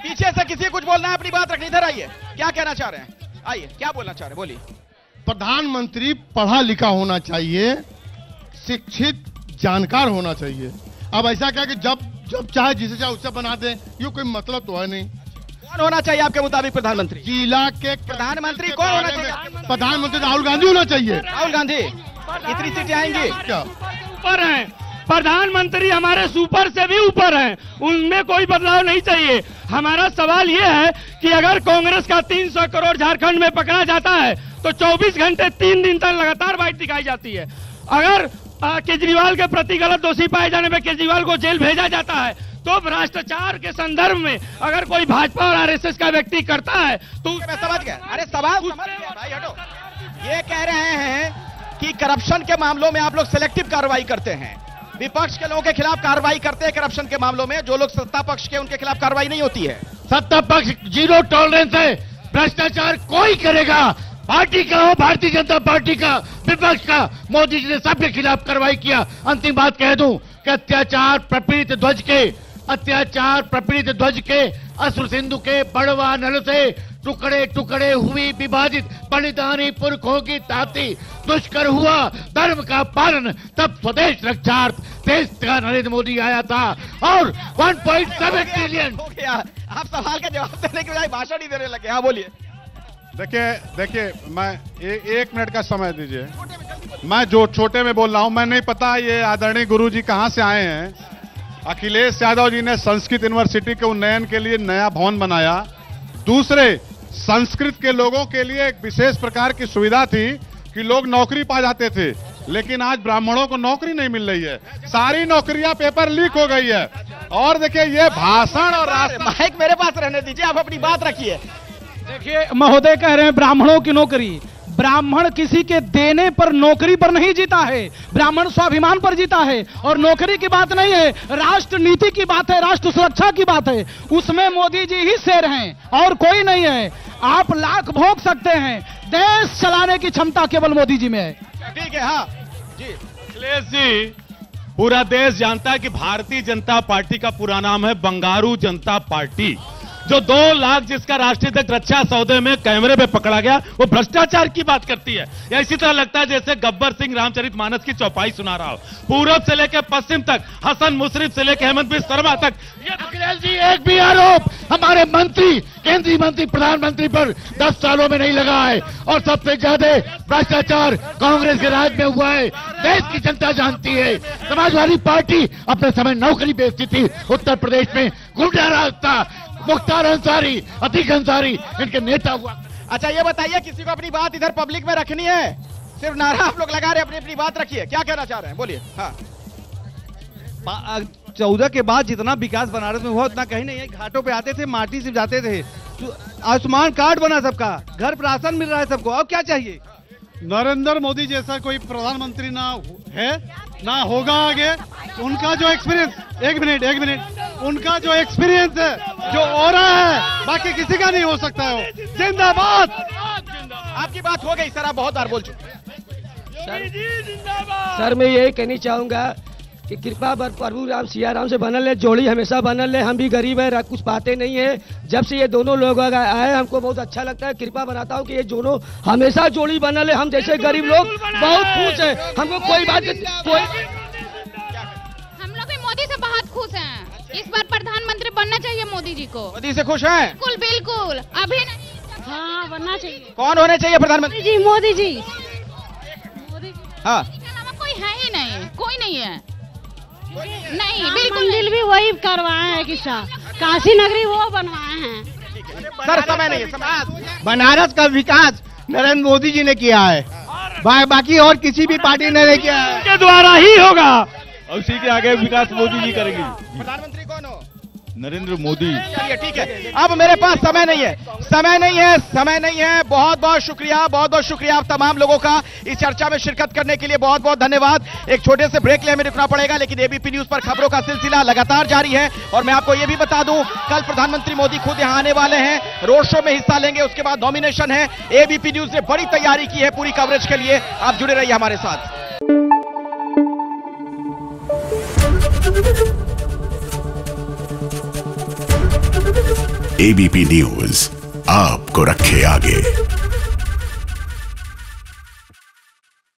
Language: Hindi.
पीछे से किसी कुछ बोलना है, अपनी बात रखनी, इधर आइए। क्या कहना चाह रहे हैं, आइए, क्या बोलना चाह रहे हैं, बोलिए। प्रधानमंत्री पढ़ा लिखा होना चाहिए, शिक्षित जानकार होना चाहिए। अब ऐसा क्या कि जब चाहे जिसे चाहे उससे बना दे, ये कोई मतलब तो है नहीं। कौन होना चाहिए आपके मुताबिक प्रधानमंत्री? जिला के प्रधानमंत्री कौन होना चाहिए? प्रधानमंत्री राहुल गांधी होना चाहिए। राहुल गांधी, इतनी सीटें आएंगी क्या? ऊपर हैं प्रधानमंत्री, हमारे सुपर से भी ऊपर हैं, उनमें कोई बदलाव नहीं चाहिए। हमारा सवाल यह है कि अगर कांग्रेस का 300 करोड़ झारखंड में पकड़ा जाता है तो 24 घंटे 3 दिन तक लगातार बाइट दिखाई जाती है। अगर केजरीवाल के प्रति गलत दोषी पाए जाने पर केजरीवाल को जेल भेजा जाता है, तो भ्रष्टाचार के संदर्भ में अगर कोई भाजपा और आरएसएस का व्यक्ति करता है तो मैं समझ गया। अरे सवाल समझ गया भाई, हटो। ये कह रहे हैं कि करप्शन के मामलों में आप लोग सिलेक्टिव कार्रवाई करते हैं, विपक्ष के लोगों के खिलाफ कार्रवाई करते हैं करप्शन के मामलों में, जो लोग सत्ता पक्ष के उनके खिलाफ कार्रवाई नहीं होती है। सत्ता पक्ष जीरो टॉलरेंस है, भ्रष्टाचार कोई करेगा, पार्टी का हो, भारतीय जनता पार्टी का, विपक्ष का। मोदी जी ने सबके खिलाफ कार्रवाई किया। अंतिम बात कह दूं कि अत्याचार प्रपीड़ित ध्वज के अश्रु सिंधु के बड़वा नल से टुकड़े टुकड़े हुई विभाजित बलिदानी पुरखों की ताती दुष्कर हुआ धर्म का पालन, तब स्वदेश रक्षार्थ देश का नरेंद्र मोदी आया था और 1.7 ट्रिलियन। हो गया, आप सवाल का जवाब देने के बजाय भाषण ही देने लगे। हाँ बोलिए। देखिए मैं 1 मिनट का समय दीजिए। मैं जो छोटे में बोल रहा हूं, मैं नहीं पता ये आदरणीय गुरुजी कहां से आए हैं। अखिलेश यादव जी ने संस्कृत यूनिवर्सिटी के उन्नयन के लिए नया भवन बनाया। दूसरे, संस्कृत के लोगों के लिए एक विशेष प्रकार की सुविधा थी कि लोग नौकरी पा जाते थे, लेकिन आज ब्राह्मणों को नौकरी नहीं मिल रही है। सारी नौकरियां पेपर लीक हो गई है। और देखिए ये भाषण और माइक मेरे पास रहने दीजिए, आप अपनी बात रखिए। देखिए महोदय कह रहे हैं ब्राह्मणों की नौकरी, ब्राह्मण किसी के देने पर नौकरी पर नहीं जीता है, ब्राह्मण स्वाभिमान पर जीता है। और नौकरी की बात नहीं है, राष्ट्र नीति की बात है, राष्ट्र सुरक्षा की बात है, उसमें मोदी जी ही शेर हैं और कोई नहीं है। आप लाख भोग सकते हैं, देश चलाने की क्षमता केवल मोदी जी में है। ठीक है। हाँ जी, अखिलेश जी, पूरा देश जानता है कि भारतीय जनता पार्टी का पूरा नाम है बंगारू जनता पार्टी। जो 2 लाख जिसका राष्ट्रीय अध्यक्ष रक्षा सौदे में कैमरे पे पकड़ा गया, वो भ्रष्टाचार की बात करती है। या इसी तरह लगता है जैसे गब्बर सिंह रामचरितमानस की चौपाई सुना रहा हो। पूरब से लेकर पश्चिम तक, हसन मुशर्रफ से लेकर हेमंत बिस्वा शर्मा तक। अखिलेश जी, एक भी आरोप हमारे मंत्री, केंद्रीय मंत्री, प्रधानमंत्री पर 10 सालों में नहीं लगा है। और सबसे ज्यादा भ्रष्टाचार कांग्रेस के राज में हुआ है, देश की जनता जानती है। समाजवादी पार्टी अपने समय नौकरी बेचती थी, उत्तर प्रदेश में गुंडा राज था, मुख्तार अंसारी, अतीक अंसारी इनके नेता हुआ। अच्छा ये बताइए, किसी को अपनी बात इधर पब्लिक में रखनी है? सिर्फ नारा आप लोग लगा रहे, अपनी अपनी बात रखिए। क्या कहना चाह रहे हैं, बोलिए। हाँ, 14 के बाद जितना विकास बनारस में हुआ उतना कहीं नहीं है। घाटों पे आते थे, माटी से जाते थे, आयुष्मान कार्ड बना सबका, घर पर राशन मिल रहा है सबको। अब क्या चाहिए? नरेंद्र मोदी जैसा कोई प्रधानमंत्री ना है ना होगा आगे। उनका जो एक्सपीरियंस, एक मिनट, उनका जो एक्सपीरियंस है, जो ऑरा है, बाकी किसी का नहीं हो सकता है। जिंदाबाद। आपकी बात हो गई सर, आप बहुत बार बोल चुके। सर मैं यही कहनी चाहूंगा कि कृपा प्रभु राम सिया राम से बनल है, जोड़ी हमेशा बनल है। हम भी गरीब है, कुछ पाते नहीं है। जब से ये दोनों लोग आए हमको बहुत अच्छा लगता है। कृपा बनाता हूँ कि ये दोनों हमेशा जोड़ी बनल है। हम जैसे गरीब लोग बहुत खुश है। हमको कोई बात कोई, हम लोग भी मोदी से बहुत खुश हैं। इस बार प्रधानमंत्री बनना चाहिए मोदी जी को। मोदी से खुश हैं? बिल्कुल बिल्कुल, अभी नहीं। हाँ बनना चाहिए। कौन होने चाहिए प्रधानमंत्री जी? मोदी जी। हाँ, कोई है ही नहीं, कोई नहीं है। नहीं बिल्कुल मंदिर भी वही करवाए हैं, किस्सा काशी नगरी वो बनवाए हैं। सर समय नहीं है। बनारस का विकास नरेंद्र मोदी जी ने किया है, बाकी और किसी भी पार्टी ने नहीं किया है। के द्वारा ही होगा, और उसी के आगे विकास मोदी जी करेंगे। प्रधानमंत्री कौन हो? नरेंद्र मोदी। चलिए ठीक है, अब मेरे पास समय नहीं है। बहुत बहुत शुक्रिया आप तमाम लोगों का इस चर्चा में शिरकत करने के लिए। बहुत बहुत धन्यवाद। एक छोटे से ब्रेक लिए हमें रुकना पड़ेगा, लेकिन एबीपी न्यूज पर खबरों का सिलसिला लगातार जारी है। और मैं आपको यह भी बता दूं, कल प्रधानमंत्री मोदी खुद यहां आने वाले हैं, रोड शो में हिस्सा लेंगे, उसके बाद नॉमिनेशन है। एबीपी न्यूज ने बड़ी तैयारी की है पूरी कवरेज के लिए। आप जुड़े रहिए हमारे साथ। एबीपी न्यूज आपको रखे आगे।